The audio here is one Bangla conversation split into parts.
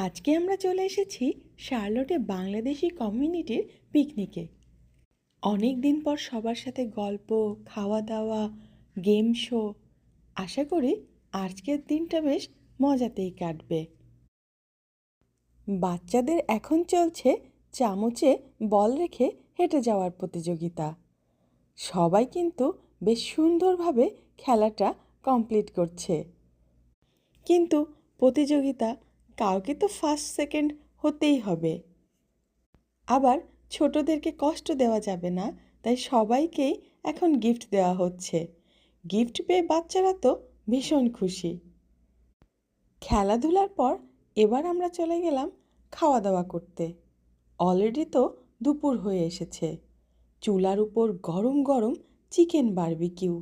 আজকে আমরা চলে এসেছি শার্লটে বাংলাদেশি কমিউনিটির পিকনিকে। অনেক দিন পর সবার সাথে গল্প, খাওয়া দাওয়া, গেম শো। আশা করি আজকের দিনটা বেশ মজাতেই কাটবে। বাচ্চাদের এখন চলছে চামচে বল রেখে হেঁটে যাওয়ার প্রতিযোগিতা। সবাই কিন্তু বেশ সুন্দরভাবে খেলাটা কমপ্লিট করছে। কিন্তু প্রতিযোগিতা কাউকে তো ফার্স্ট সেকেন্ড হতেই হবে। আবার ছোটদেরকে কষ্ট দেওয়া যাবে না, তাই সবাইকেই এখন গিফট দেওয়া হচ্ছে। গিফট পেয়ে বাচ্চারা তো ভীষণ খুশি। খেলাধুলার পর এবার আমরা চলে গেলাম খাওয়া দাওয়া করতে। অলরেডি তো দুপুর হয়ে এসেছে। চুলার উপর গরম গরম চিকেন বারবিকিউ।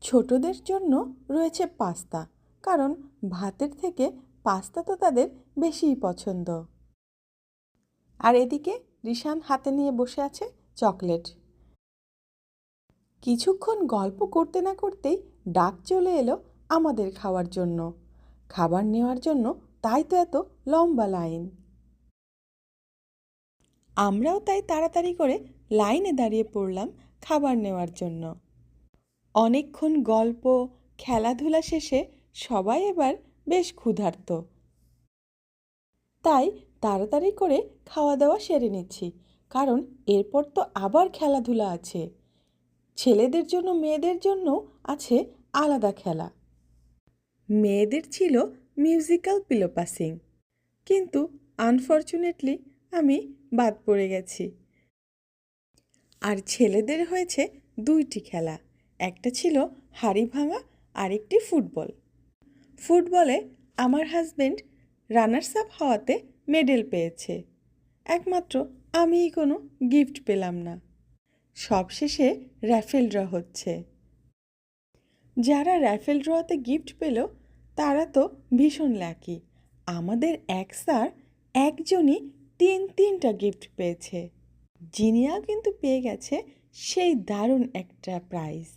ছোটদের জন্য রয়েছে পাস্তা, কারণ ভাতের থেকে পাস্তা তো তাদের বেশিই পছন্দ। আর এদিকে রিশান হাতে নিয়ে বসে আছে চকলেট। কিছুক্ষণ গল্প করতে না করতেই ডাক চলে এলো আমাদের খাওয়ার জন্য। খাবার নেওয়ার জন্য তাই তো এত লম্বা লাইন। আমরাও তাই তাড়াতাড়ি করে লাইনে দাঁড়িয়ে পড়লাম খাবার নেওয়ার জন্য। অনেকক্ষণ গল্প, খেলাধুলা শেষে সবাই এবার বেশ ক্ষুধার্ত। তাই তাড়াতাড়ি করে খাওয়া দাওয়া সেরে নিচ্ছি, কারণ এরপর তো আবার খেলাধুলা আছে। ছেলেদের জন্য মেয়েদের জন্য আছে আলাদা খেলা। মেয়েদের ছিল মিউজিক্যাল পিলো পাসিং, কিন্তু আনফর্চুনেটলি আমি বাদ পড়ে গেছি। আর ছেলেদের হয়েছে দুইটি খেলা, একটা ছিল হাড়ি ভাঙা আর একটি ফুটবল। ফুটবলে আমার হাজবেন্ড রানার্স আপ হওয়াতে মেডেল পেয়েছে। একমাত্র আমিই কোনো গিফট পেলাম না। সবশেষে র্যাফেল ড্র হচ্ছে। যারা র্যাফেল ড্রতে গিফট পেল তারা তো ভীষণ লাকি। আমাদের এক স্যার একজনই তিনটা গিফট পেয়েছে। জিনিয়া কিন্তু পেয়ে গেছে সেই দারুণ একটা প্রাইজ।